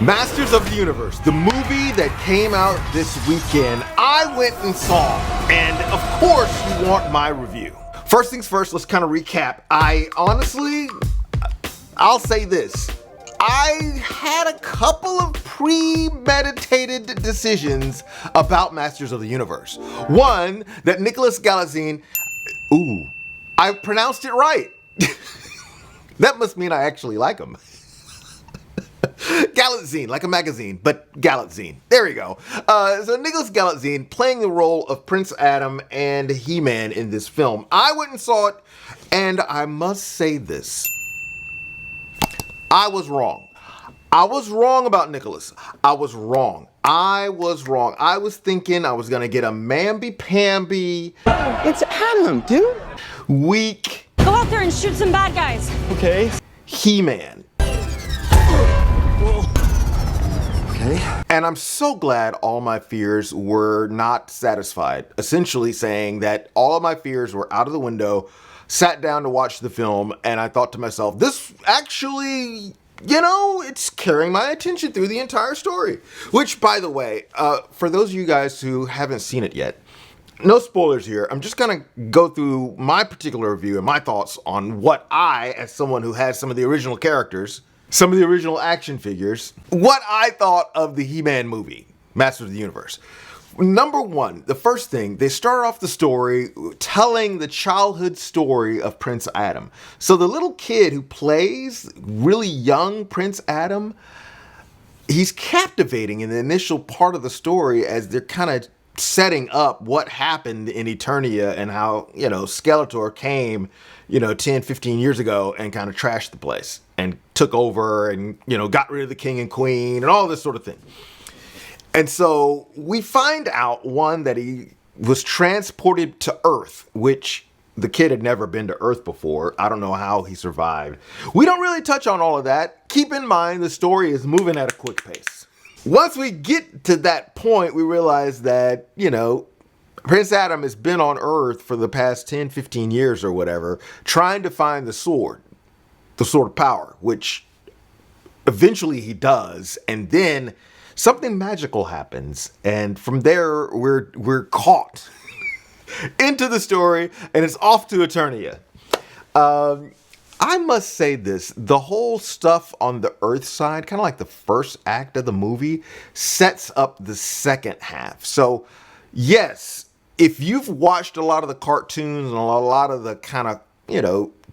Masters of the Universe, the movie that came out this weekend, I went and saw, and of course you want my review. First things first, let's kind of recap. I'll say this. I had a couple of premeditated decisions about Masters of the Universe. One, that Nicholas Galitzine, I pronounced it right. That must mean I actually like him. Galitzine, like a magazine, but Galitzine. There we go. So Nicholas Galitzine playing the role of Prince Adam and He-Man in this film. I went and saw it, and I must say this. I was wrong. I was wrong about Nicholas. I was wrong. I was thinking I was going to get a mamby-pamby. It's Adam, dude. Weak. Go out there and shoot some bad guys. Okay. He-Man. Okay. And I'm so glad all my fears were not satisfied. Essentially saying that all of my fears were out of the window, sat down to watch the film, and I thought to myself, this actually, it's carrying my attention through the entire story. Which, by the way, for those of you guys who haven't seen it yet, no spoilers here. I'm just gonna go through my particular review and my thoughts on what I, as someone who has some of the original characters, some of the original action figures, what I thought of the He-Man movie, Masters of the Universe. Number one, the first thing, they start off the story telling the childhood story of Prince Adam. So the little kid who plays really young Prince Adam, he's captivating in the initial part of the story as they're kind of setting up what happened in Eternia and how, Skeletor came, 10, 15 years ago and kind of trashed the place and took over and, got rid of the king and queen and all this sort of thing. And so we find out, one, that he was transported to Earth, which the kid had never been to Earth before. I don't know how he survived. We don't really touch on all of that. Keep in mind, the story is moving at a quick pace. Once we get to that point, we realize that, Prince Adam has been on Earth for the past 10, 15 years or whatever, trying to find the sword of power, which eventually he does. And then something magical happens. And from there, we're caught into the story, and it's off to Eternia. I must say this, the whole stuff on the Earth side, kind of like the first act of the movie, sets up the second half. So, yes, if you've watched a lot of the cartoons and a lot of the kind of,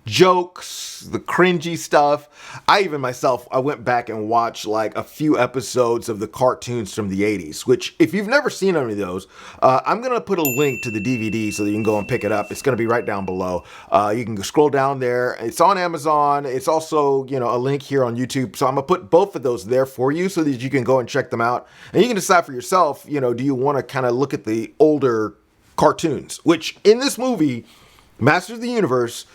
jokes, the cringy stuff, I went back and watched like a few episodes of the cartoons from the 80s, which if you've never seen any of those, I'm going to put a link to the DVD so that you can go and pick it up. It's going to be right down below. You can scroll down there. It's on Amazon. It's also, a link here on YouTube. So I'm going to put both of those there for you so that you can go and check them out. And you can decide for yourself, do you want to kind of look at the older cartoons, which in this movie, Masters of the Universe,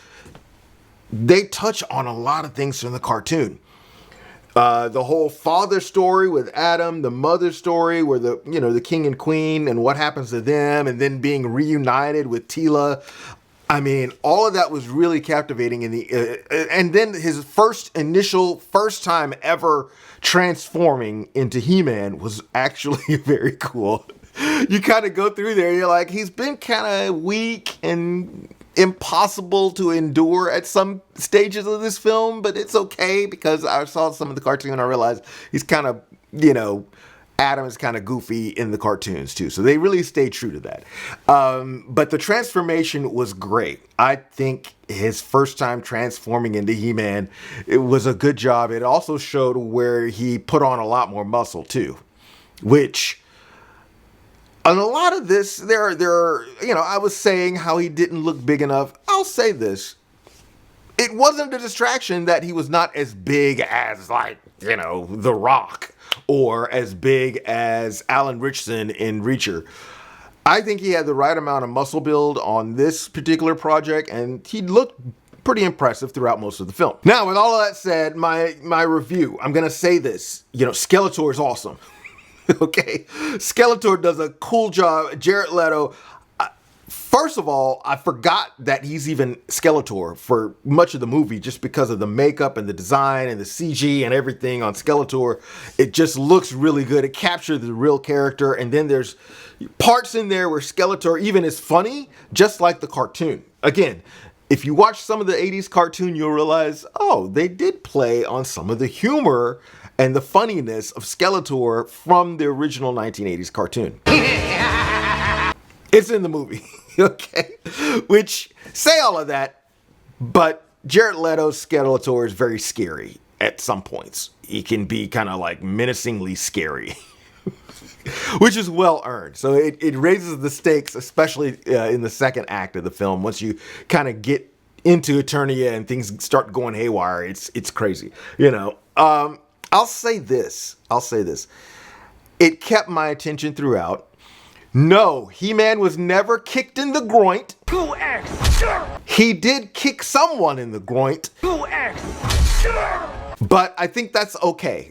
they touch on a lot of things from the cartoon. The whole father story with Adam, the mother story where the king and queen and what happens to them, and then being reunited with Tila. I mean, all of that was really captivating and then his first time ever transforming into He-Man was actually very cool. You kind of go through there, you're like, he's been kind of weak and impossible to endure at some stages of this film, but it's okay because I saw some of the cartoon and I realized he's kind of, Adam is kind of goofy in the cartoons too. So they really stay true to that. But the transformation was great. I think his first time transforming into He-Man, it was a good job. It also showed where he put on a lot more muscle too, which on a lot of this, there are, I was saying how he didn't look big enough. I'll say this. It wasn't a distraction that he was not as big as, The Rock or as big as Alan Ritchson in Reacher. I think he had the right amount of muscle build on this particular project, and he looked pretty impressive throughout most of the film. Now, with all of that said, my review, I'm going to say this. Skeletor is awesome. Okay, Skeletor does a cool job. Jared Leto, First of all, I forgot that he's even Skeletor for much of the movie just because of the makeup and the design and the CG and everything on Skeletor. It just looks really good. It captured the real character. And then there's parts in there where Skeletor even is funny, just like the cartoon. Again, if you watch some of the 80s cartoon, you'll realize, oh, they did play on some of the humor and the funniness of Skeletor from the original 1980s cartoon. It's in the movie, okay? Which, say all of that, but Jared Leto's Skeletor is very scary at some points. He can be kind of like menacingly scary, which is well earned. So it raises the stakes, especially in the second act of the film. Once you kind of get into Eternia and things start going haywire, it's crazy, you know? I'll say this. It kept my attention throughout. No, He-Man was never kicked in the groin. He did kick someone in the groin. But I think that's okay.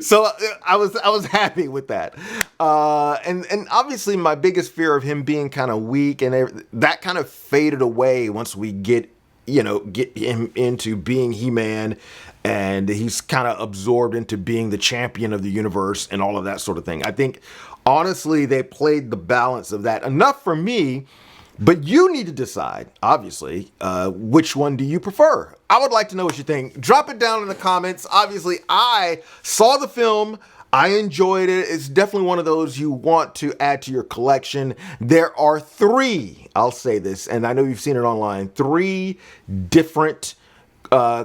So I was happy with that. And obviously my biggest fear of him being kind of weak and that kind of faded away once we get him into being He-Man, and he's kind of absorbed into being the champion of the universe and all of that sort of thing. I think, honestly, they played the balance of that enough for me, but you need to decide, obviously, which one do you prefer? I would like to know what you think. Drop it down in the comments. Obviously, I saw the film. I enjoyed it. It's definitely one of those you want to add to your collection. There are 3, I'll say this, and I know you've seen it online, 3 different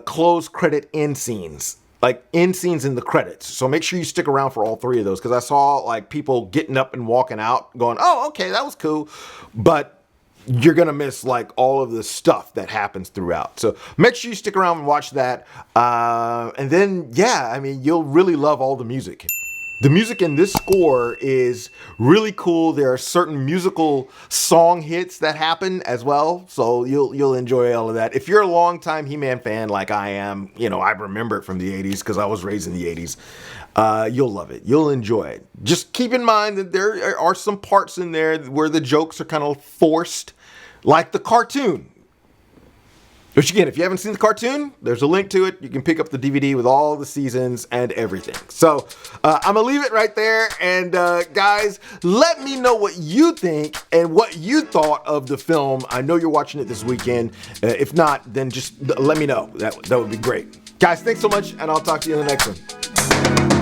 closed credit end scenes, like end scenes in the credits. So make sure you stick around for all 3 of those, because I saw like people getting up and walking out going, oh, okay, that was cool. But you're going to miss like all of the stuff that happens throughout. So make sure you stick around and watch that. And then, yeah, I mean, you'll really love all the music. The music in this score is really cool. There are certain musical song hits that happen as well, so you'll enjoy all of that. If you're a longtime He-Man fan like I am, I remember it from the 80s because I was raised in the 80s, you'll love it. You'll enjoy it. Just keep in mind that there are some parts in there where the jokes are kind of forced, like the cartoon. Which again, if you haven't seen the cartoon, there's a link to it. You can pick up the DVD with all the seasons and everything. So I'm gonna leave it right there. And guys, let me know what you think and what you thought of the film. I know you're watching it this weekend. If not, then just let me know. That would be great. Guys, thanks so much, and I'll talk to you in the next one.